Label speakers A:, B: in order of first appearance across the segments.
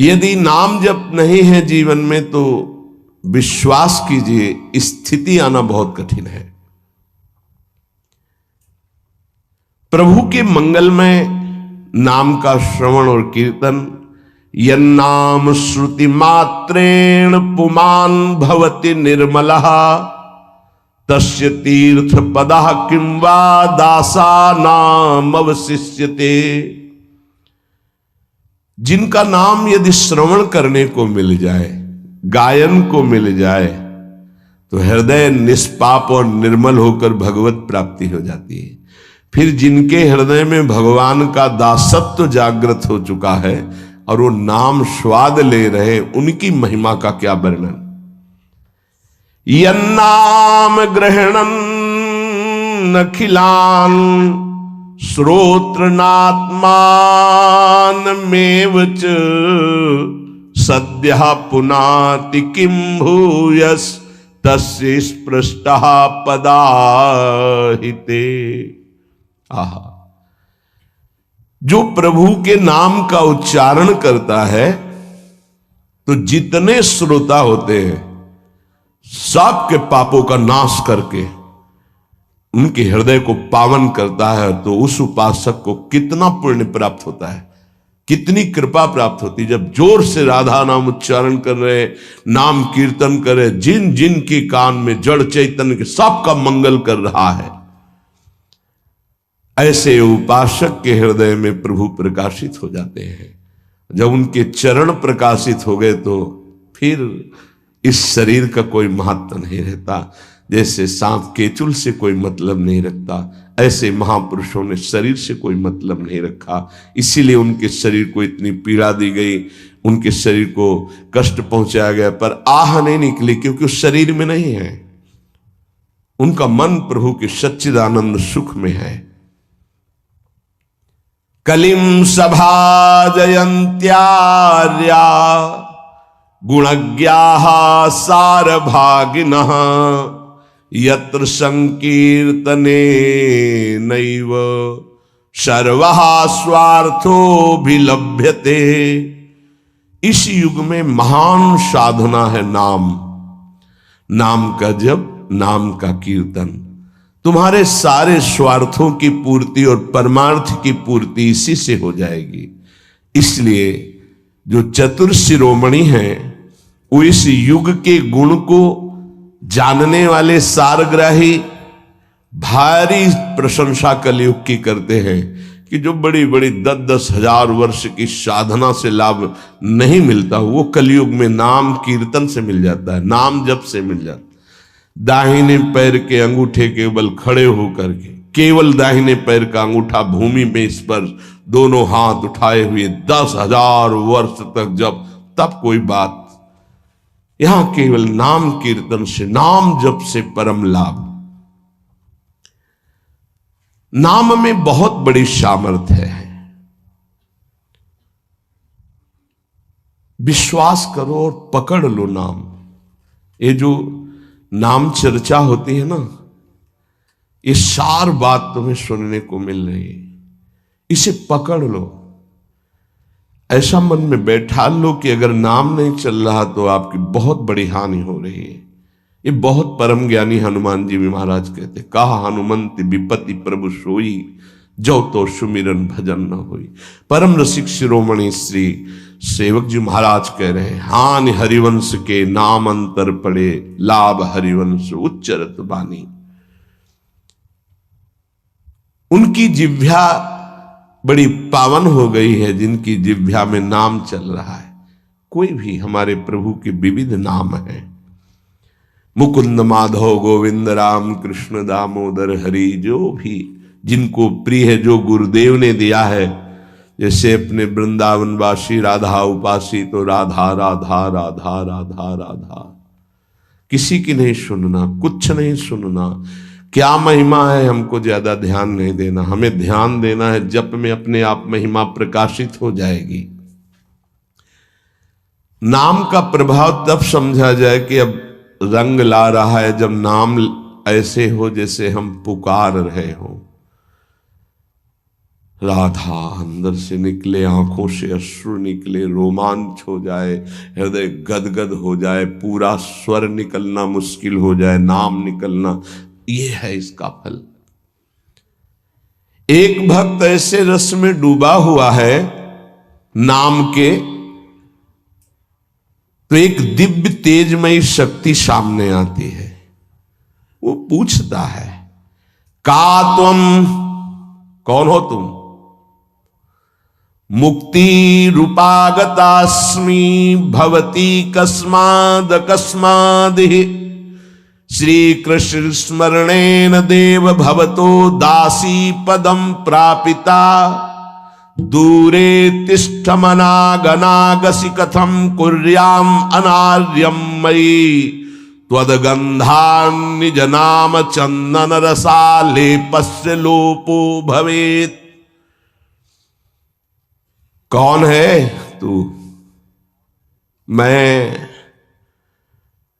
A: यदि नाम जप नहीं है जीवन में तो विश्वास कीजिए स्थिति आना बहुत कठिन है। प्रभु के मंगलमय नाम का श्रवण और कीर्तन, यन्नाम श्रुति मात्रेण पुमान भवति निर्मलः तस्य तीर्थ पदः किं वा दासानाम अवशिष्यते। जिनका नाम यदि श्रवण करने को मिल जाए, गायन को मिल जाए, तो हृदय निष्पाप और निर्मल होकर भगवत प्राप्ति हो जाती है। फिर जिनके हृदय में भगवान का दासत्व जागृत हो चुका है और वो नाम स्वाद ले रहे, उनकी महिमा का क्या वर्णन। यन्नाम ग्रहणन अखिलान श्रोत्रनात्मानमेव च सद्यः पुनाति किं भूयस् तस्य स्पृष्टः पदाहिते। आहा, जो प्रभु के नाम का उच्चारण करता है तो जितने श्रोता होते हैं सबके पापों का नाश करके उनके हृदय को पावन करता है। तो उस उपासक को कितना पुण्य प्राप्त होता है, कितनी कृपा प्राप्त होती है। जब जोर से राधा नाम उच्चारण कर रहे, नाम कीर्तन करे, जिन जिन के कान में जड़ चैतन्य के सबका मंगल कर रहा है, ऐसे उपासक के हृदय में प्रभु प्रकाशित हो जाते हैं। जब उनके चरण प्रकाशित हो गए तो फिर इस शरीर का कोई महत्व नहीं रहता। जैसे सांप केचुल से कोई मतलब नहीं रखता, ऐसे महापुरुषों ने शरीर से कोई मतलब नहीं रखा। इसीलिए उनके शरीर को इतनी पीड़ा दी गई, उनके शरीर को कष्ट पहुंचाया गया, पर आह नहीं निकली, क्योंकि उस शरीर में नहीं है। उनका मन प्रभु के सच्चिदानंद सुख में है। कलिम सभा जयंत्यार्या गुणज्ञाः सारभागिनः यत्र संकीर्तने नैव सर्वः स्वार्थोऽभिलभ्यते। इस युग में महान साधना है नाम, नाम का जप, नाम का कीर्तन। तुम्हारे सारे स्वार्थों की पूर्ति और परमार्थ की पूर्ति इसी से हो जाएगी। इसलिए जो चतुर शिरोमणि हैं वो इस युग के गुण को जानने वाले सारग्राही भारी प्रशंसा कलयुग की करते हैं कि जो बड़ी बड़ी 10-10 हजार वर्ष की साधना से लाभ नहीं मिलता, वो कलयुग में नाम कीर्तन से मिल जाता है, नाम जप से मिल जाता है। दाहिने पैर के अंगूठे के बल खड़े होकर के केवल दाहिने पैर का अंगूठा भूमि में स्पर्श, दोनों हाथ उठाए हुए 10,000 वर्ष तक जब, तब कोई बात। यहां केवल नाम कीर्तन से, नाम जप से परम लाभ। नाम में बहुत बड़ी सामर्थ्य है। विश्वास करो और पकड़ लो नाम। ये जो नाम चर्चा होती है ना, ये सार बात तुम्हें सुनने को मिल रही है, इसे पकड़ लो। ऐसा मन में बैठा लो कि अगर नाम नहीं चल रहा तो आपकी बहुत बड़ी हानि हो रही है। ये बहुत परम ज्ञानी हनुमान जी भी महाराज कहते, कहा हनुमंत विपत्ति प्रभु सोई जो तो सुमिरन भजन न होई। परम रसिक शिरोमणि श्री सेवक जी महाराज कह रहे हैं, हानि हरिवंश के नाम अंतर पड़े, लाभ हरिवंश उच्चरत बानी। उनकी जिह्वा बड़ी पावन हो गई है जिनकी जिह्वा में नाम चल रहा है। कोई भी हमारे प्रभु के विविध नाम हैं, मुकुंद माधव गोविंद राम कृष्ण दामोदर हरि, जो भी जिनको प्रिय है, जो गुरुदेव ने दिया है। जैसे अपने वृंदावनवासी राधा उपासी, तो राधा राधा राधा राधा राधा, किसी की नहीं सुनना, कुछ नहीं सुनना। क्या महिमा है हमको ज्यादा ध्यान नहीं देना, हमें ध्यान देना है जप में, अपने आप महिमा प्रकाशित हो जाएगी। नाम का प्रभाव तब समझा जाए कि अब रंग ला रहा है जब नाम ऐसे हो जैसे हम पुकार रहे हो। राधा अंदर से निकले, आंखों से अश्रु निकले, रोमांच हो जाए, हृदय गदगद हो जाए, पूरा स्वर निकलना मुश्किल हो जाए, नाम निकलना, ये है इसका फल। एक भक्त ऐसे रस में डूबा हुआ है नाम के, तो एक दिव्य तेजमयी शक्ति सामने आती है। वो पूछता है, का तुम, कौन हो तुम? मुक्ति रूपागतास्मि भवती कस्माद कस्मादिहि श्री कृष्ण स्मरणेन देव भवतो दासी पदम प्रापिता दूरे तिष्ठमनागनागसि कथम कुर्याम अनार्यम मयि त्वदगंधान् निज नाम चंदन रसालेपस्य लोपो भवेत्। कौन है तू? मैं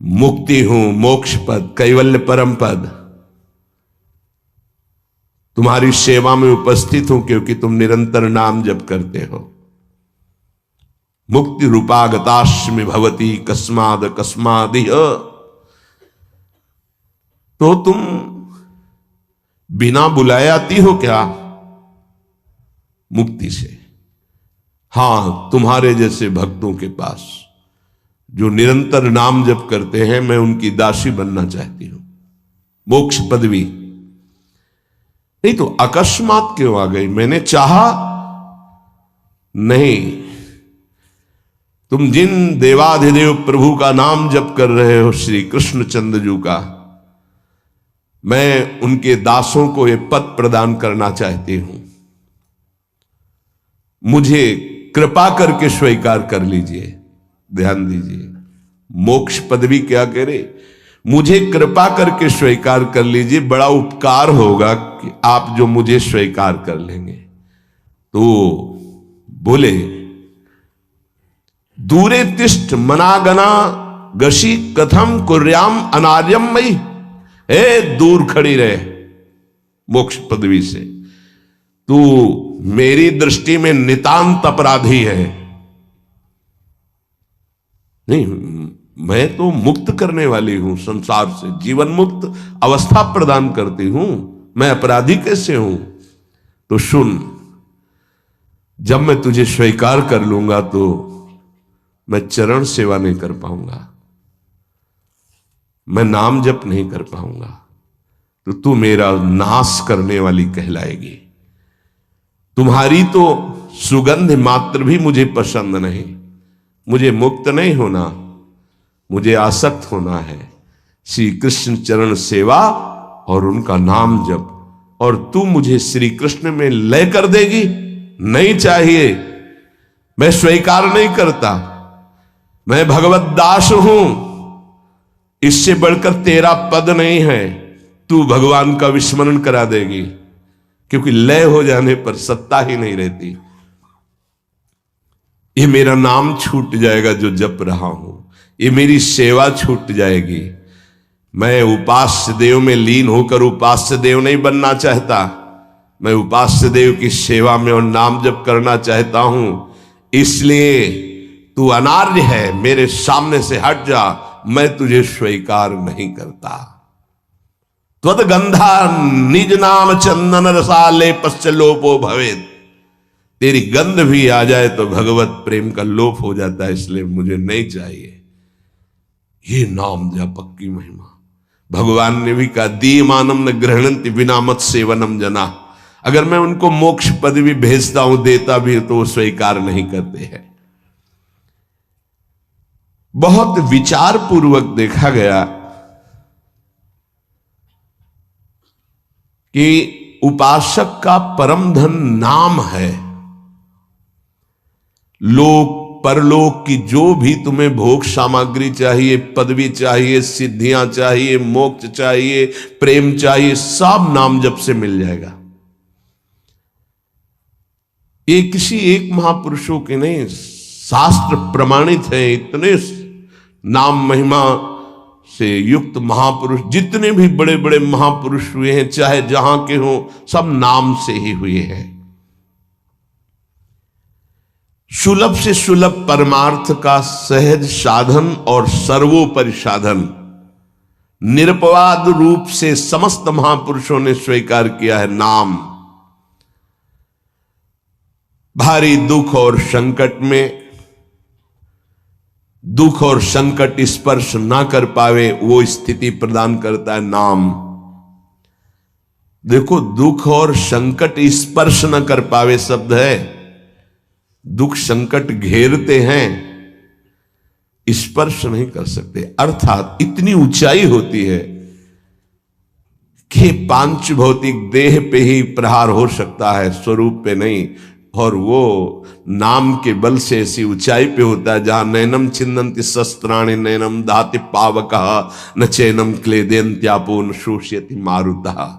A: मुक्ति हूं, मोक्ष पद, कैवल्य परम पद। तुम्हारी सेवा में उपस्थित हूं क्योंकि तुम निरंतर नाम जप करते हो। मुक्ति रूपागतास्मि भवती कस्माद कस्मादिह, तो तुम बिना बुलाए आती हो क्या मुक्ति से? हां, तुम्हारे जैसे भक्तों के पास जो निरंतर नाम जप करते हैं, मैं उनकी दासी बनना चाहती हूं, मोक्ष पदवी। नहीं तो अकस्मात क्यों आ गई? मैंने चाहा नहीं। तुम जिन देवाधिदेव प्रभु का नाम जप कर रहे हो, श्री कृष्ण चंद्र जी का, मैं उनके दासों को यह पद प्रदान करना चाहती हूं। मुझे कृपा करके स्वीकार कर लीजिए। ध्यान दीजिए, मोक्ष पदवी क्या करे? मुझे कृपा करके स्वीकार कर लीजिए, बड़ा उपकार होगा कि आप जो मुझे स्वीकार कर लेंगे। तो बोले, दूरे तिष्ठ मनागना गशी कथम कुर्याम अनार्यम मई, दूर खड़ी रहे मोक्ष पदवी से, तू मेरी दृष्टि में नितांत अपराधी है। नहीं, मैं तो मुक्त करने वाली हूं, संसार से जीवन मुक्त अवस्था प्रदान करती हूं, मैं अपराधी कैसे हूं? तो सुन, जब मैं तुझे स्वीकार कर लूंगा तो मैं चरण सेवा नहीं कर पाऊंगा, मैं नाम जप नहीं कर पाऊंगा, तो तू मेरा नाश करने वाली कहलाएगी। तुम्हारी तो सुगंध मात्र भी मुझे पसंद नहीं। मुझे मुक्त नहीं होना, मुझे आसक्त होना है श्री कृष्ण चरण सेवा और उनका नाम जप। और तू मुझे श्री कृष्ण में लय कर देगी? नहीं चाहिए, मैं स्वीकार नहीं करता। मैं भगवत दास हूं, इससे बढ़कर तेरा पद नहीं है। तू भगवान का विस्मरण करा देगी, क्योंकि लय हो जाने पर सत्ता ही नहीं रहती। ये मेरा नाम छूट जाएगा जो जप रहा हूं, ये मेरी सेवा छूट जाएगी। मैं उपास्य देव में लीन होकर उपास्य देव नहीं बनना चाहता, मैं उपास्य देव की सेवा में और नाम जप करना चाहता हूं। इसलिए तू अनार्य है, मेरे सामने से हट जा, मैं तुझे स्वीकार नहीं करता। त्वदगंधा निज नाम चंदन रसाले पश्च लोपो भवेत्। तेरी गंध भी आ जाए तो भगवत प्रेम का लोप हो जाता है, इसलिए मुझे नहीं चाहिए। ये नाम जप की महिमा। भगवान ने भी कहा, दीयमानम न गृह्णन्ति विना मत सेवनम जना। अगर मैं उनको मोक्ष पदवी भेजता हूं, देता भी, तो वो स्वीकार नहीं करते हैं। बहुत विचार पूर्वक देखा गया कि उपासक का परम धन नाम है। लोक परलोक की जो भी तुम्हें भोग सामग्री चाहिए, पदवी चाहिए, सिद्धियां चाहिए, मोक्ष चाहिए, प्रेम चाहिए, सब नाम जप से मिल जाएगा। ये किसी एक महापुरुषों के नहीं, शास्त्र प्रमाणित है। इतने नाम महिमा से युक्त महापुरुष, जितने भी बड़े बड़े महापुरुष हुए हैं, चाहे जहां के हों, सब नाम से ही हुए हैं। सुलभ से सुलभ परमार्थ का सहज साधन और सर्वोपरि साधन निरपवाद रूप से समस्त महापुरुषों ने स्वीकार किया है नाम। भारी दुख और संकट में, दुख और संकट स्पर्श ना कर पावे वो स्थिति प्रदान करता है नाम। देखो, दुख और संकट स्पर्श न कर पावे शब्द है। दुख संकट घेरते हैं, स्पर्श नहीं कर सकते। अर्थात इतनी ऊंचाई होती है कि पांच भौतिक देह पे ही प्रहार हो सकता है, स्वरूप पे नहीं। और वो नाम के बल से ऐसी ऊंचाई पे होता है जहां नैनम छिन्नन्ति शस्त्राणि नैनम दाति पावकः न चैनम क्लेदयन्त्यापो न शोष्यति मारुतः।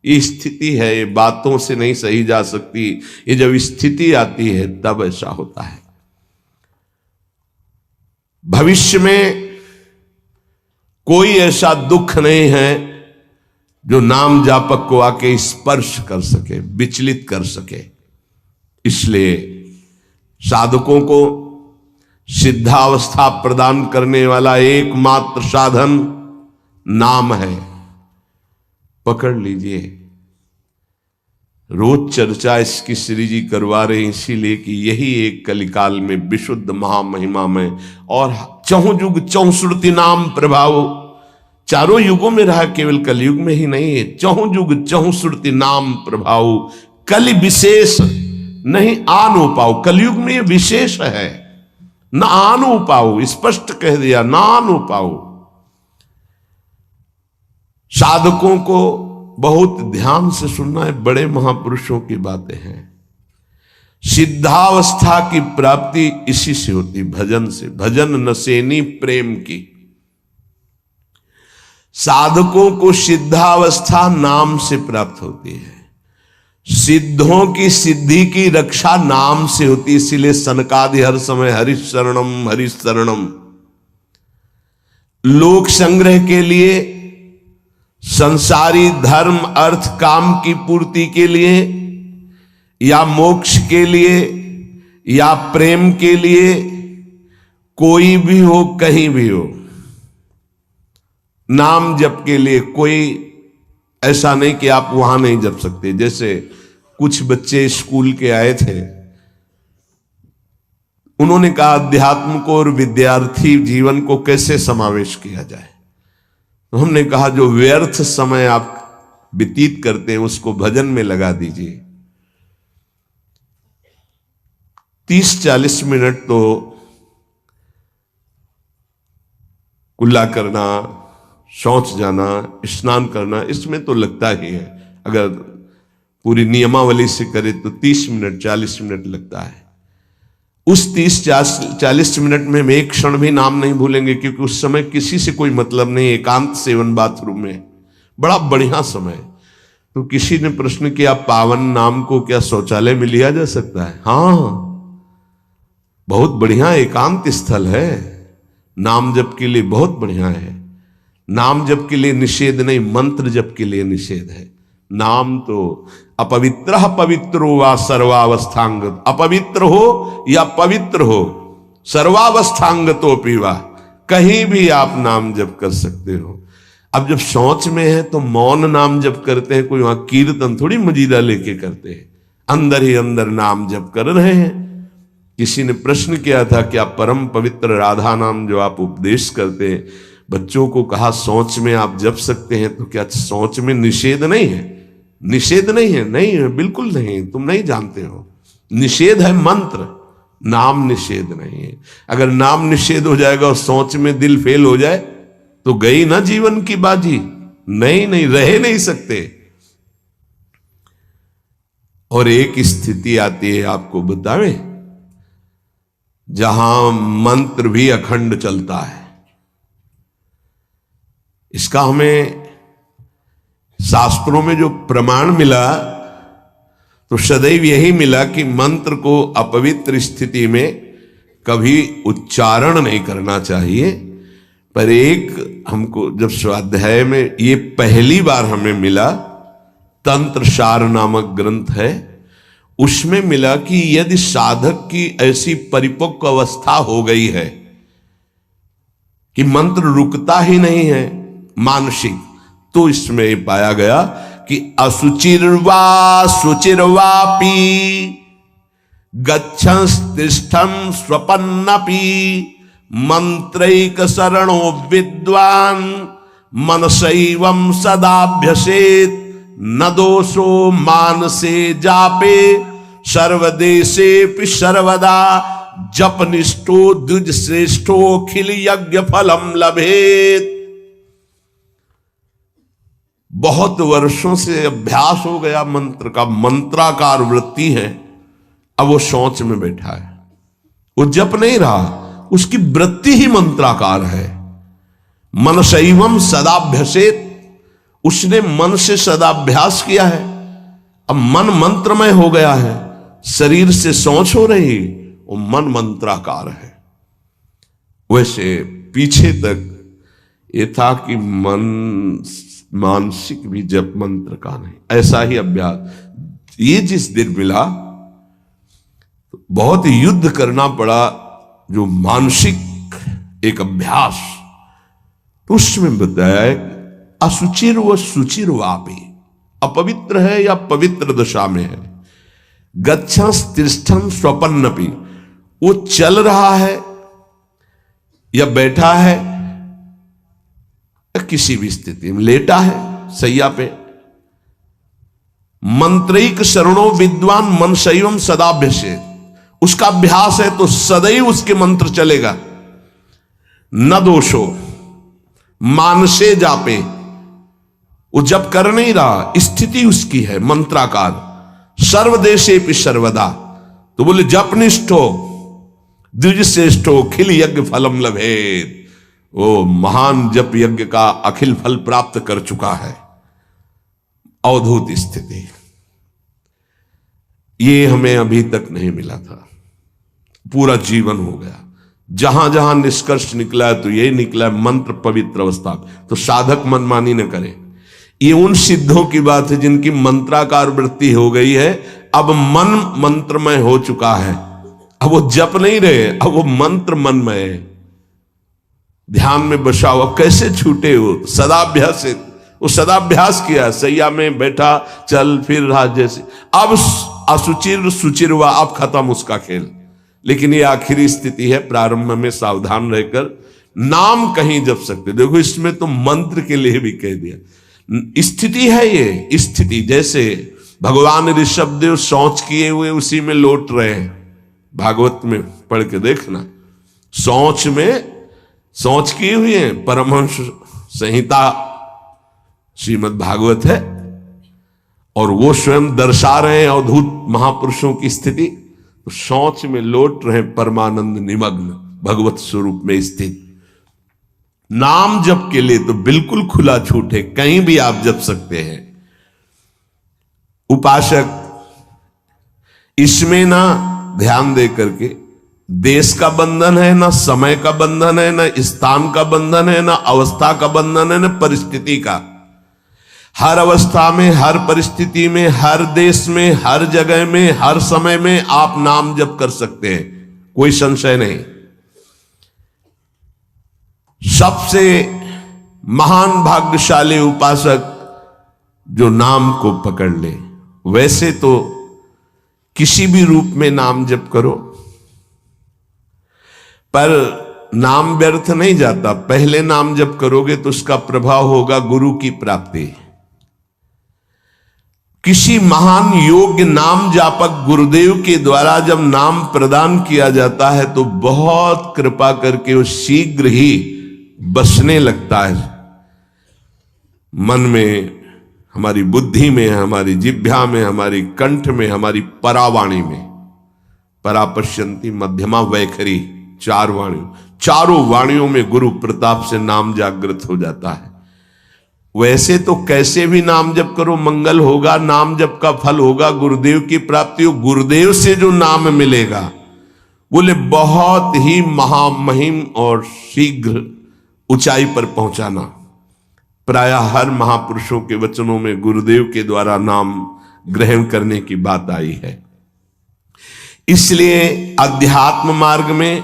A: ये स्थिति है, ये बातों से नहीं सही जा सकती। ये जब स्थिति आती है तब ऐसा होता है। भविष्य में कोई ऐसा दुख नहीं है जो नाम जापक को आके स्पर्श कर सके, विचलित कर सके। इसलिए साधकों को सिद्धावस्था प्रदान करने वाला एकमात्र साधन नाम है। पकड़ लीजिए। रोज चर्चा इसकी श्री जी करवा रहे हैं इसीलिए कि यही एक कलिकाल में विशुद्ध महामहिमा में और चहुं युग चहुश्रुति नाम प्रभाव, चारों युगों में रहा, केवल कलयुग में ही नहीं है। चहुं युग चहुश्रुति नाम प्रभाव, कलि विशेष नहीं आनो पाओ। कलयुग में ये विशेष है, न आनो पाओ, स्पष्ट कह दिया, ना आनो पाओ। साधकों को बहुत ध्यान से सुनना है, बड़े महापुरुषों की बातें हैं। सिद्धावस्था की प्राप्ति इसी से होती, भजन से। भजन नसेनी प्रेम की। साधकों को सिद्धावस्था नाम से प्राप्त होती है। सिद्धों की सिद्धि की रक्षा नाम से होती, इसीलिए सनकादि हर समय हरिश शरणम हरिश शरणम। लोक संग्रह के लिए, संसारी धर्म अर्थ काम की पूर्ति के लिए, या मोक्ष के लिए, या प्रेम के लिए, कोई भी हो कहीं भी हो, नाम जप के लिए कोई ऐसा नहीं कि आप वहां नहीं जप सकते। जैसे कुछ बच्चे स्कूल के आए थे, उन्होंने कहा अध्यात्म को और विद्यार्थी जीवन को कैसे समावेश किया जाए। तो हमने कहा जो व्यर्थ समय आप व्यतीत करते हैं उसको भजन में लगा दीजिए। 30-40 मिनट तो कुल्ला करना, शौच जाना, स्नान करना, इसमें तो लगता ही है। अगर पूरी नियमावली से करे तो 30 मिनट 40 मिनट लगता है। उस 30-40 मिनट में हम एक क्षण भी नाम नहीं भूलेंगे, क्योंकि उस समय किसी से कोई मतलब नहीं। एकांत सेवन बाथरूम में बड़ा बढ़िया समय। तो किसी ने प्रश्न किया पावन नाम को क्या शौचालय में लिया जा सकता है? हाँ, बहुत बढ़िया एकांत स्थल है, नाम जप के लिए बहुत बढ़िया है। नाम जप के लिए निषेध नहीं, मंत्र जप के लिए निषेध है। नाम तो अपवित्र पवित्रो वा सर्वावस्थांग, अपवित्र हो या पवित्र हो, सर्वावस्थांग तो पीवा, कहीं भी आप नाम जप कर सकते हो। अब जब शौच में है तो मौन नाम जप करते हैं, कोई वहां कीर्तन थोड़ी मजीरा लेके करते हैं, अंदर ही अंदर नाम जप कर रहे हैं। किसी ने प्रश्न किया था कि आप परम पवित्र राधा नाम जो आप उपदेश करते हैं, बच्चों को कहा शौच में आप जप सकते हैं, तो क्या शौच में निषेध नहीं है? निषेध नहीं है, नहीं है, बिल्कुल नहीं, तुम नहीं जानते हो। निषेध है मंत्र, नाम निषेध नहीं है। अगर नाम निषेध हो जाएगा और शौच में दिल फेल हो जाए तो गई ना जीवन की बाजी। नहीं नहीं, रह नहीं सकते। और एक स्थिति आती है, आपको बतावे, जहां मंत्र भी अखंड चलता है। इसका हमें शास्त्रों में जो प्रमाण मिला तो सदैव यही मिला कि मंत्र को अपवित्र स्थिति में कभी उच्चारण नहीं करना चाहिए। पर एक हमको जब स्वाध्याय में ये पहली बार हमें मिला, तंत्र सार नामक ग्रंथ है, उसमें मिला कि यदि साधक की ऐसी परिपक्व अवस्था हो गई है कि मंत्र रुकता ही नहीं है मानसिक, तो इसमें पाया गया कि असुचिर्वा शुचिर्वापी गच्छंस्तिष्ठं स्वपन्नपि मंत्रैक शरणो विद्वान मनसैवं सदाभ्यसेत न दोषो मानसे जापे सर्वदेशेपि सर्वदा जपनिष्ठो द्विज श्रेष्ठो खिल यज्ञ फलम लभेत। बहुत वर्षों से अभ्यास हो गया मंत्र का, मंत्राकार वृत्ति है, अब वो शौच में बैठा है, वो जप नहीं रहा, उसकी वृत्ति ही मंत्राकार है। मनसैवम सदाभ्यसेत, उसने मन से सदाभ्यास किया है, अब मन मंत्रमय हो गया है, शरीर से सोच हो रही, वो मन मंत्राकार है। वैसे पीछे तक ये था कि मन मानसिक भी जप मंत्र का नहीं, ऐसा ही अभ्यास। ये जिस दिन मिला बहुत युद्ध करना पड़ा, जो मानसिक एक अभ्यास, तो उसमें बताया है असुचिर व सुचिर वापी, अपवित्र है या पवित्र दशा में है, गच्छंस तिष्ठं स्वपन्नपि, वो चल रहा है या बैठा है या किसी भी स्थिति में लेटा है सैया पे, मंत्रिक शरणों विद्वान मनसैवम सदाभ्यसेत, उसका अभ्यास है तो सदैव उसके मंत्र चलेगा। न दोषो मानसे जापे, वो जब कर नहीं रहा, स्थिति उसकी है मंत्राकार, सर्वदेशे भी सर्वदा, तो बोले जपनिष्ठो द्विज श्रेष्ठो खिल यज्ञ फलम लभेत, वो महान जप यज्ञ का अखिल फल प्राप्त कर चुका है। अवधूत स्थिति ये हमें अभी तक नहीं मिला था, पूरा जीवन हो गया। जहां जहां निष्कर्ष निकला है तो यही निकला है, मंत्र पवित्र अवस्था। तो साधक मनमानी न करे। ये उन सिद्धों की बात है जिनकी मंत्राकार वृत्ति हो गई है, अब मन मंत्रमय हो चुका है, अब वो जप नहीं रहे, अब वो मंत्र मनमय है, ध्यान में बसा हुआ। कैसे छूटे हो? सदाभ्यास, वो सदाभ्यास किया, सैया में बैठा चल फिर रहा जैसे। अब असुचिर सुचिर हुआ, अब खत्म उसका खेल। लेकिन ये आखिरी स्थिति है, प्रारंभ में सावधान रहकर नाम कहीं जप सकते। देखो इसमें तो मंत्र के लिए भी कह दिया, स्थिति है ये स्थिति। जैसे भगवान ऋषभदेव शौच किए हुए उसी में लौट रहे हैं, भागवत में पढ़ के देखना, शौच किए हुए हैं। परमहंस संहिता श्रीमद् भागवत है, और वो स्वयं दर्शा रहे हैं अवधूत महापुरुषों की स्थिति, तो शौच में लौट रहे परमानंद निमग्न भगवत स्वरूप में स्थित। नाम जप के लिए तो बिल्कुल खुला छूट है, कहीं भी आप जप सकते हैं। उपासक इसमें ना ध्यान दे करके, देश का बंधन है, ना समय का बंधन है, ना स्थान का बंधन है, ना अवस्था का बंधन है, ना परिस्थिति का। हर अवस्था में, हर परिस्थिति में, हर देश में, हर जगह में, हर समय में आप नाम जप कर सकते हैं, कोई संशय नहीं। सबसे महान भाग्यशाली उपासक जो नाम को पकड़ ले। वैसे तो किसी भी रूप में नाम जप करो, पर नाम व्यर्थ नहीं जाता। पहले नाम जप करोगे तो उसका प्रभाव होगा गुरु की प्राप्ति। किसी महान योग्य नाम जापक गुरुदेव के द्वारा जब नाम प्रदान किया जाता है तो बहुत कृपा करके वो शीघ्र ही बसने लगता है मन में, हमारी बुद्धि में, हमारी जिह्वा में, हमारी कंठ में, हमारी परावाणी में। परापश्यंती मध्यमा वैखरी, चार वाणियों, चारों वाणियों में गुरु प्रताप से नाम जागृत हो जाता है। वैसे तो कैसे भी नाम जप करो मंगल होगा, नाम जप का फल होगा, गुरुदेव की प्राप्ति हो। गुरुदेव से जो नाम मिलेगा बोले बहुत ही महामहिम और शीघ्र ऊंचाई पर पहुंचाना। प्रायः हर महापुरुषों के वचनों में गुरुदेव के द्वारा नाम ग्रहण करने की बात आई है। इसलिए अध्यात्म मार्ग में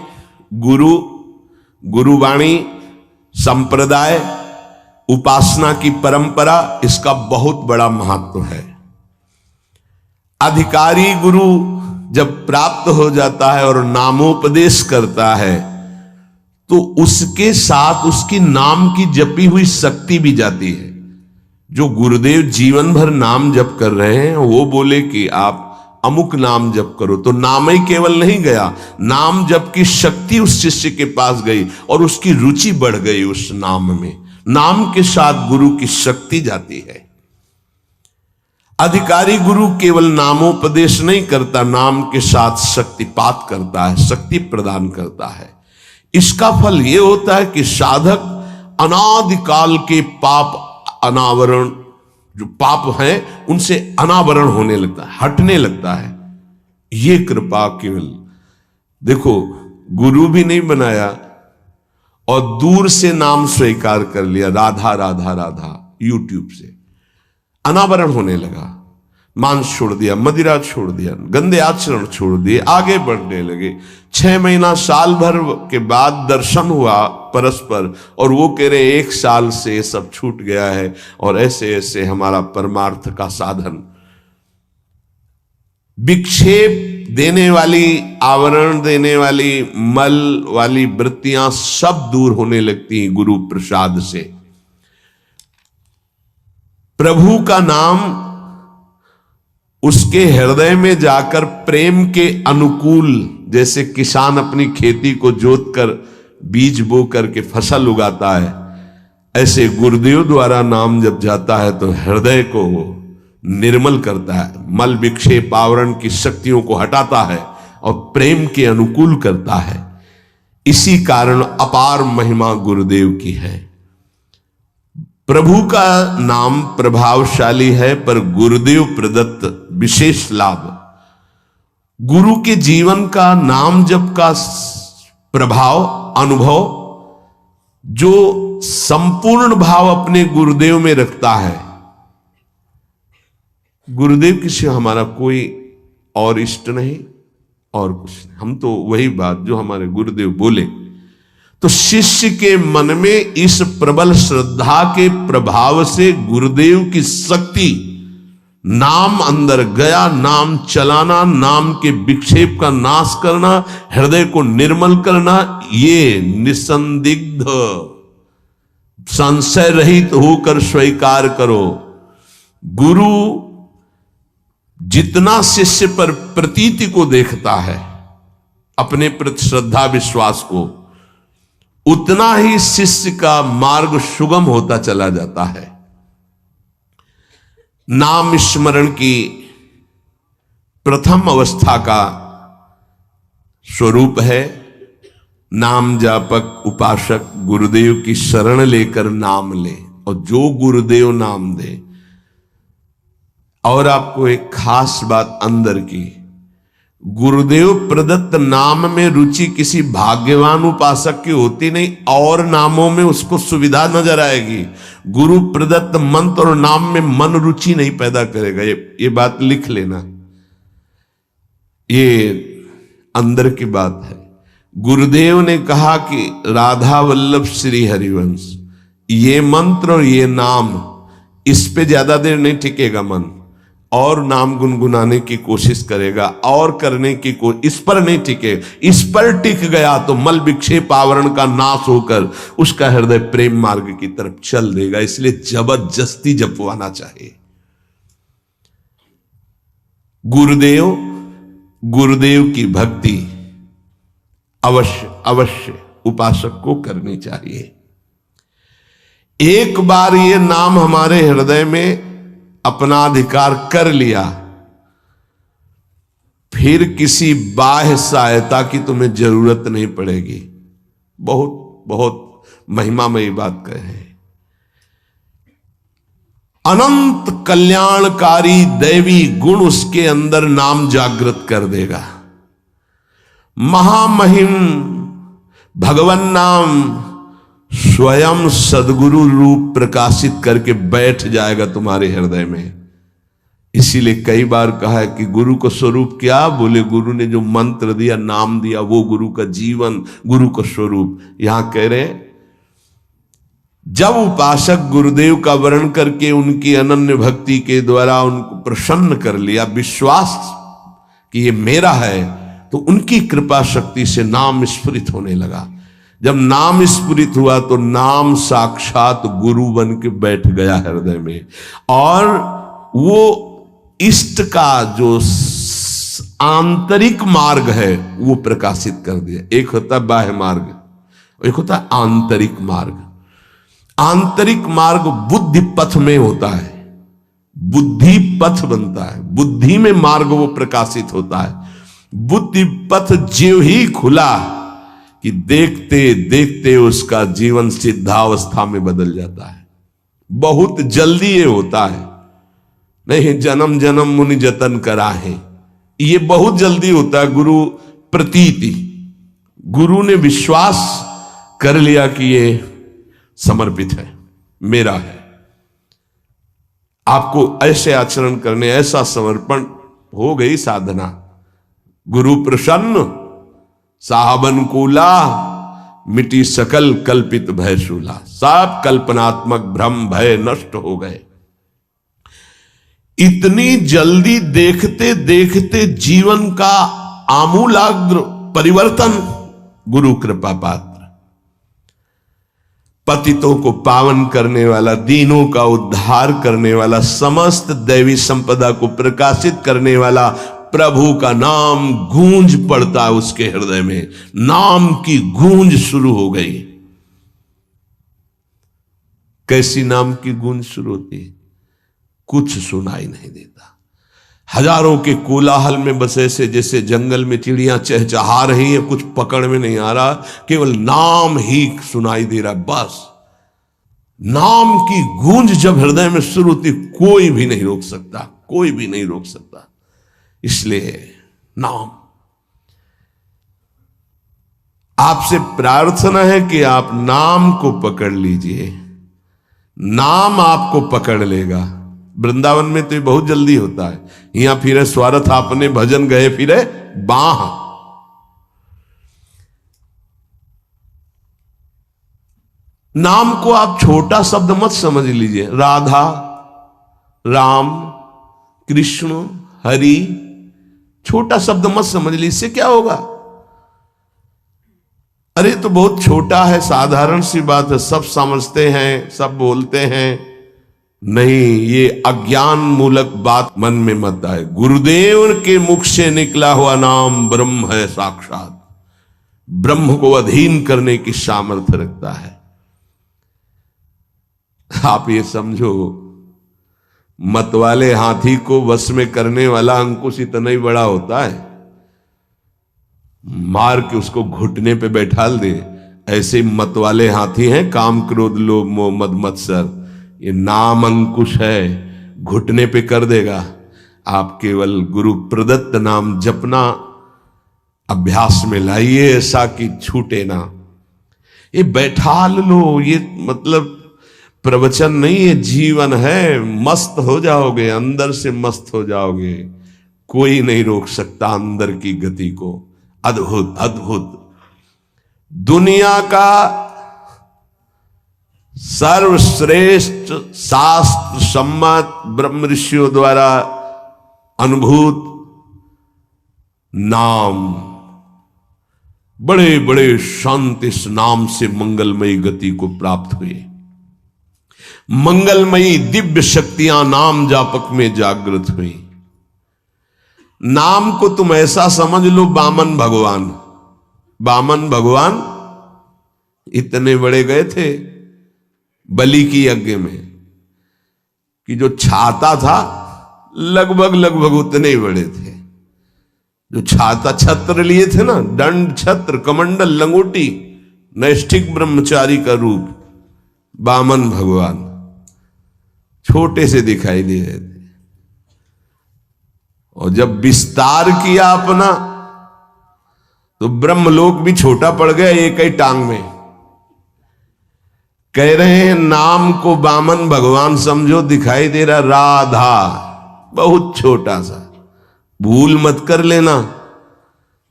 A: गुरुवाणी, संप्रदाय, उपासना की परंपरा, इसका बहुत बड़ा महत्व है। अधिकारी गुरु जब प्राप्त हो जाता है और नामोपदेश करता है तो उसके साथ उसकी नाम की जपी हुई शक्ति भी जाती है। जो गुरुदेव जीवन भर नाम जप कर रहे हैं वो बोले कि आप अमुक नाम जप करो, तो नाम ही केवल नहीं गया, नाम जप की शक्ति उस शिष्य के पास गई और उसकी रुचि बढ़ गई उस नाम में। नाम के साथ गुरु की शक्ति जाती है। अधिकारी गुरु केवल नामोपदेश नहीं करता, नाम के साथ शक्तिपात करता है, शक्ति प्रदान करता है। इसका फल यह होता है कि साधक अनादिकाल के पाप अनावरण, जो पाप हैं उनसे अनावरण होने लगता है, हटने लगता है। ये कृपा केवल देखो, गुरु भी नहीं बनाया और दूर से नाम स्वीकार कर लिया, राधा राधा राधा, यूट्यूब से अनावरण होने लगा। मांस छोड़ दिया, मदिरा छोड़ दिया, गंदे आचरण छोड़ दिए, आगे बढ़ने लगे। 6 महीना साल भर के बाद दर्शन हुआ परस्पर और वो कह रहे 1 साल से सब छूट गया है और ऐसे ऐसे हमारा परमार्थ का साधन। विक्षेप देने वाली, आवरण देने वाली, मल वाली वृत्तियां सब दूर होने लगती हैं गुरु प्रसाद से। प्रभु का नाम उसके हृदय में जाकर प्रेम के अनुकूल, जैसे किसान अपनी खेती को जोत कर बीज बो करके फसल उगाता है, ऐसे गुरुदेव द्वारा नाम जब जाता है तो हृदय को निर्मल करता है, मल विक्षेप आवरण की शक्तियों को हटाता है और प्रेम के अनुकूल करता है। इसी कारण अपार महिमा गुरुदेव की है। प्रभु का नाम प्रभावशाली है, पर गुरुदेव प्रदत्त विशेष लाभ। गुरु के जीवन का नाम जप का प्रभाव, अनुभव, जो संपूर्ण भाव अपने गुरुदेव में रखता है। गुरुदेव की सिवा हमारा कोई और इष्ट नहीं और कुछ नहीं, हम तो वही बात जो हमारे गुरुदेव बोले। तो शिष्य के मन में इस प्रबल श्रद्धा के प्रभाव से गुरुदेव की शक्ति, नाम अंदर गया, नाम चलाना, नाम के विक्षेप का नाश करना, हृदय को निर्मल करना, ये निसंदिग्ध संशय रहित होकर स्वीकार करो। गुरु जितना शिष्य पर प्रतीति को देखता है, अपने प्रति श्रद्धा विश्वास को, उतना ही शिष्य का मार्ग सुगम होता चला जाता है। नाम स्मरण की प्रथम अवस्था का स्वरूप है नाम जापक उपासक गुरुदेव की शरण लेकर नाम ले, और जो गुरुदेव नाम दे। और आपको एक खास बात अंदर की, गुरुदेव प्रदत्त नाम में रुचि किसी भाग्यवान उपासक की होती नहीं, और नामों में उसको सुविधा नजर आएगी। गुरु प्रदत्त मंत्र और नाम में मन रुचि नहीं पैदा करेगा। ये बात लिख लेना, ये अंदर की बात है। गुरुदेव ने कहा कि राधा वल्लभ श्री हरिवंश, ये मंत्र और ये नाम, इस पे ज्यादा देर नहीं टिकेगा मन, और नाम गुनगुनाने की कोशिश करेगा और करने की इस पर नहीं टिके। इस पर टिक गया तो मल विक्षेप आवरण का नाश होकर उसका हृदय प्रेम मार्ग की तरफ चल देगा। इसलिए जबरदस्ती जपवाना चाहिए। गुरुदेव की भक्ति अवश्य अवश्य उपासक को करनी चाहिए। एक बार ये नाम हमारे हृदय में अपना अधिकार कर लिया, फिर किसी बाह्य सहायता की तुम्हें जरूरत नहीं पड़ेगी। बहुत बहुत महिमामयी बात कहे। अनंत कल्याणकारी दैवी गुण उसके अंदर नाम जागृत कर देगा। महामहिम भगवान नाम स्वयं सदगुरु रूप प्रकाशित करके बैठ जाएगा तुम्हारे हृदय में। इसीलिए कई बार कहा है कि गुरु को स्वरूप क्या, बोले गुरु ने जो मंत्र दिया, नाम दिया, वो गुरु का जीवन, गुरु का स्वरूप। यहां कह रहे हैं जब उपासक गुरुदेव का वर्ण करके उनकी अनन्य भक्ति के द्वारा उनको प्रसन्न कर लिया, विश्वास कि ये मेरा है, तो उनकी कृपा शक्ति से नाम स्फुरित होने लगा। जब नाम स्फुरित हुआ तो नाम साक्षात गुरु बन के बैठ गया हृदय में, और वो इष्ट का जो आंतरिक मार्ग है वो प्रकाशित कर दिया। एक होता है बाह्य मार्ग, एक होता है आंतरिक मार्ग। आंतरिक मार्ग बुद्धि पथ में होता है, बुद्धि पथ बनता है, बुद्धि में मार्ग वो प्रकाशित होता है। बुद्धि पथ ज्यों ही खुला कि देखते देखते उसका जीवन सिद्धावस्था में बदल जाता है। बहुत जल्दी ये होता है, नहीं जन्म जन्म मुनि जतन करा है, ये बहुत जल्दी होता है। गुरु प्रतीति, गुरु ने विश्वास कर लिया कि ये समर्पित है, मेरा है। आपको ऐसे आचरण करने, ऐसा समर्पण, हो गई साधना। गुरु प्रसन्न, साहब अनुकूला, मिटी सकल कल्पित भय शूला। सब कल्पनात्मक भ्रम भय नष्ट हो गए। इतनी जल्दी देखते देखते जीवन का आमूलाग्र परिवर्तन। गुरु कृपा पात्र, पतितों को पावन करने वाला, दीनों का उद्धार करने वाला, समस्त दैवी संपदा को प्रकाशित करने वाला प्रभु का नाम गूंज पड़ता है उसके हृदय में। नाम की गूंज शुरू हो गई। कैसी नाम की गूंज शुरू होती है? कुछ सुनाई नहीं देता। हजारों के कोलाहल में बस ऐसे जैसे जंगल में चिड़ियां चहचहा रही हैं, कुछ पकड़ में नहीं आ रहा, केवल नाम ही सुनाई दे रहा। बस नाम की गूंज जब हृदय में शुरू होती, कोई भी नहीं रोक सकता, कोई भी नहीं रोक सकता। इसलिए नाम, आपसे प्रार्थना है कि आप नाम को पकड़ लीजिए, नाम आपको पकड़ लेगा। वृंदावन में तो ये बहुत जल्दी होता है। यहां फिरे स्वार्थ आपने भजन गए फिरे बाह। नाम को आप छोटा शब्द मत समझ लीजिए। राधा, राम, कृष्ण, हरि, छोटा शब्द मत समझ लीजिए। इससे क्या होगा? अरे तो बहुत छोटा है, साधारण सी बात है, सब समझते हैं, सब बोलते हैं। नहीं, ये अज्ञान मूलक बात मन में मत आए। गुरुदेव के मुख से निकला हुआ नाम ब्रह्म है साक्षात। ब्रह्म को अधीन करने की सामर्थ्य रखता है। आप ये समझो, मतवाले हाथी को वश में करने वाला अंकुश इतना ही बड़ा होता है, मार के उसको घुटने पे बैठाल दे। ऐसे मतवाले हाथी हैं काम, क्रोध, लोभ, मोह, मद, मत्सर। ये नाम अंकुश है, घुटने पे कर देगा। आप केवल गुरु प्रदत्त नाम जपना अभ्यास में लाइए, ऐसा कि छूटे ना। ये बैठा लो, ये मतलब प्रवचन नहीं, ये जीवन है। मस्त हो जाओगे, अंदर से मस्त हो जाओगे। कोई नहीं रोक सकता अंदर की गति को। अद्भुत अद्भुत। दुनिया का सर्वश्रेष्ठ शास्त्र सम्मत ब्रह्म ऋषियों द्वारा अनुभूत नाम, बड़े बड़े संत इस नाम से मंगलमयी गति को प्राप्त हुए। मंगलमयी दिव्य शक्तियां नाम जापक में जागृत हुई। नाम को तुम ऐसा समझ लो, बामन भगवान, बामन भगवान इतने बड़े गए थे बलि की यज्ञ में कि जो छाता था लगभग लगभग उतने ही बड़े थे। जो छाता, छत्र लिए थे ना, दंड, छत्र, कमंडल, लंगोटी, नैष्ठिक ब्रह्मचारी का रूप, बामन भगवान छोटे से दिखाई दे रहे थे। और जब विस्तार किया अपना तो ब्रह्मलोक भी छोटा पड़ गया एक ही टांग में। कह रहे हैं नाम को बामन भगवान समझो, दिखाई दे रहा राधा, बहुत छोटा सा। भूल मत कर लेना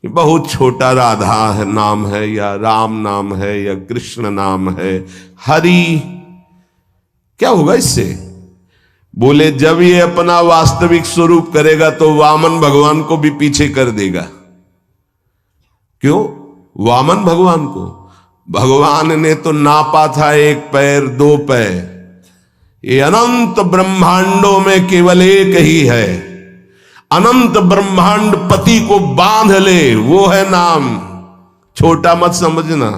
A: कि बहुत छोटा राधा है नाम है, या राम नाम है, या कृष्ण नाम है, हरि। क्या होगा इससे? बोले जब ये अपना वास्तविक स्वरूप करेगा तो वामन भगवान को भी पीछे कर देगा। क्यों? वामन भगवान को भगवान ने तो नापा था 1 पैर 2 पैर। ये अनंत ब्रह्मांडों में केवल एक ही है। अनंत ब्रह्मांड पति को बांध ले, वो है नाम। छोटा मत समझना।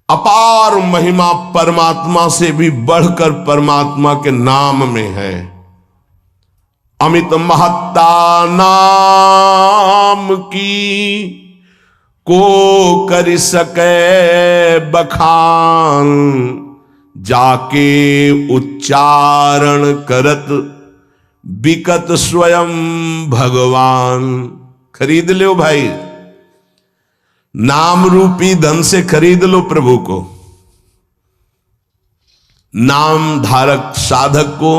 A: अपार महिमा परमात्मा से भी बढ़कर परमात्मा के नाम में है। अमित महत्ता नाम की को कर सके बखान, जाके उच्चारण करत बिकत स्वयं भगवान। खरीद लो भाई, नाम रूपी धन से खरीद लो प्रभु को। नाम धारक साधक को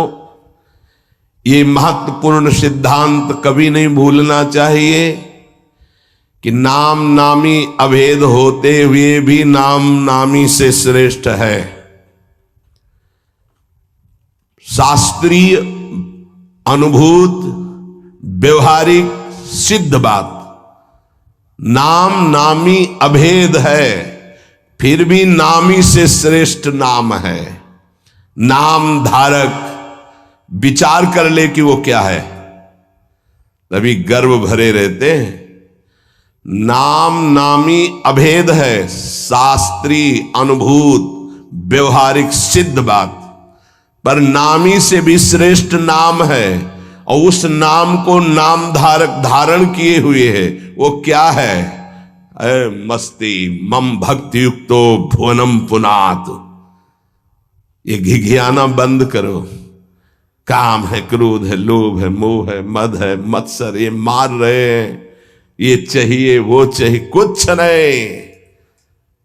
A: ये महत्वपूर्ण सिद्धांत कभी नहीं भूलना चाहिए कि नाम नामी अभेद होते हुए भी नाम नामी से श्रेष्ठ है। शास्त्रीय अनुभूत व्यवहारिक सिद्ध बात, नाम नामी अभेद है, फिर भी नामी से श्रेष्ठ नाम है। नाम धारक विचार कर ले कि वो क्या है, तभी गर्व भरे रहते हैं। नाम नामी अभेद है, शास्त्रीय अनुभूत व्यवहारिक सिद्ध बात, पर नामी से भी श्रेष्ठ नाम है। और उस नाम को नाम धारक धारण किए हुए है, वो क्या है? मस्ती मम भक्ति युक्तो भुवनम पुनात। ये घिघियाना बंद करो। काम है, क्रोध है, लोभ है, मोह है, मद है, मत्सर, ये मार रहे हैं, ये चाहिए वो चाहिए, कुछ नहीं।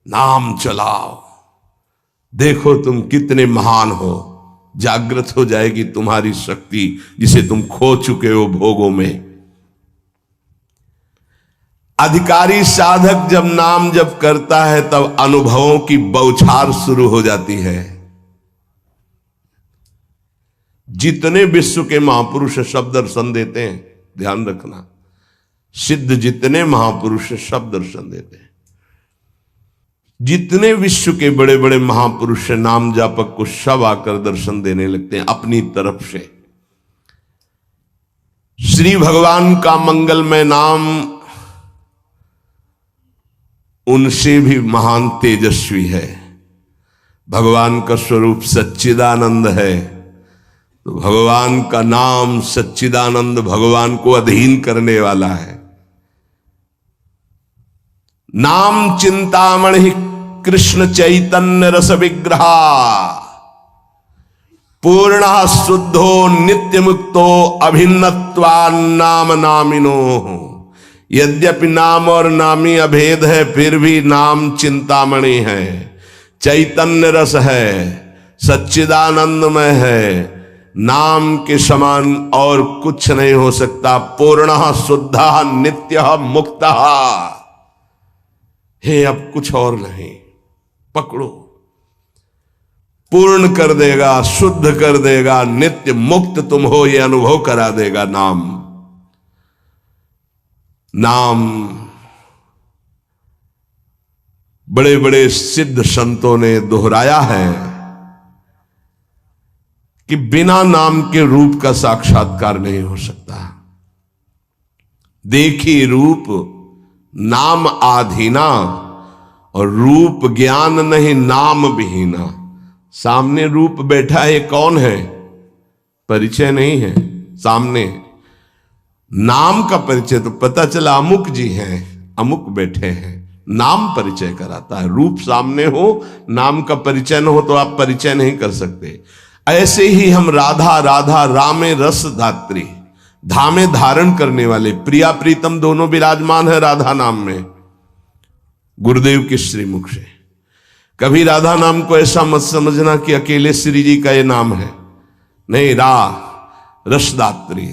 A: नाम चलाओ, देखो तुम कितने महान हो। जागृत हो जाएगी तुम्हारी शक्ति जिसे तुम खो चुके हो भोगों में। अधिकारी साधक जब नाम जप करता है तब अनुभवों की बौछार शुरू हो जाती है। जितने विश्व के महापुरुष सब दर्शन देते हैं, ध्यान रखना, सिद्ध जितने महापुरुष सब दर्शन देते हैं। जितने विश्व के बड़े बड़े महापुरुष नाम जापक को सब आकर दर्शन देने लगते हैं अपनी तरफ से। श्री भगवान का मंगलमय नाम उनसे भी महान तेजस्वी है। भगवान का स्वरूप सच्चिदानंद है, तो भगवान का नाम सच्चिदानंद भगवान को अधीन करने वाला है। नाम चिंतामणि कृष्ण चैतन्य रस विग्रहा, पूर्ण शुद्धो नित्य मुक्तो अभिन्नत्वान्नाम नामिनो। यद्यपि नाम और नामी अभेद है, फिर भी नाम चिंतामणि है, चैतन्य रस है, सच्चिदानंदमय है। नाम के समान और कुछ नहीं हो सकता। पूर्ण शुद्ध नित्य मुक्त है, अब कुछ और नहीं। पकड़ो, पूर्ण कर देगा, शुद्ध कर देगा, नित्य मुक्त तुम हो ये अनुभव करा देगा नाम। नाम बड़े बड़े सिद्ध संतों ने दोहराया है कि बिना नाम के रूप का साक्षात्कार नहीं हो सकता। देखी रूप नाम आधीना, और रूप ज्ञान नहीं नाम विहीना। सामने रूप बैठा है, कौन है? परिचय नहीं है सामने। नाम का परिचय तो पता चला अमुक जी हैं, अमुक बैठे हैं। नाम परिचय कराता है। रूप सामने हो, नाम का परिचय न हो तो आप परिचय नहीं कर सकते। ऐसे ही हम राधा राधा रामे रस धात्री, धामे धारण करने वाले, प्रिया प्रीतम दोनों विराजमान है राधा नाम में, गुरुदेव के श्रीमुख से। कभी राधा नाम को ऐसा मत समझना कि अकेले श्री जी का ये नाम है। नहीं, रसदात्री,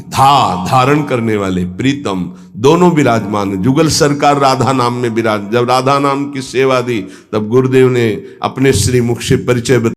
A: धारण करने वाले, प्रीतम, दोनों विराजमान है। जुगल सरकार राधा नाम में विराज, जब राधा नाम की सेवा दी तब गुरुदेव ने अपने श्रीमुख से परिचय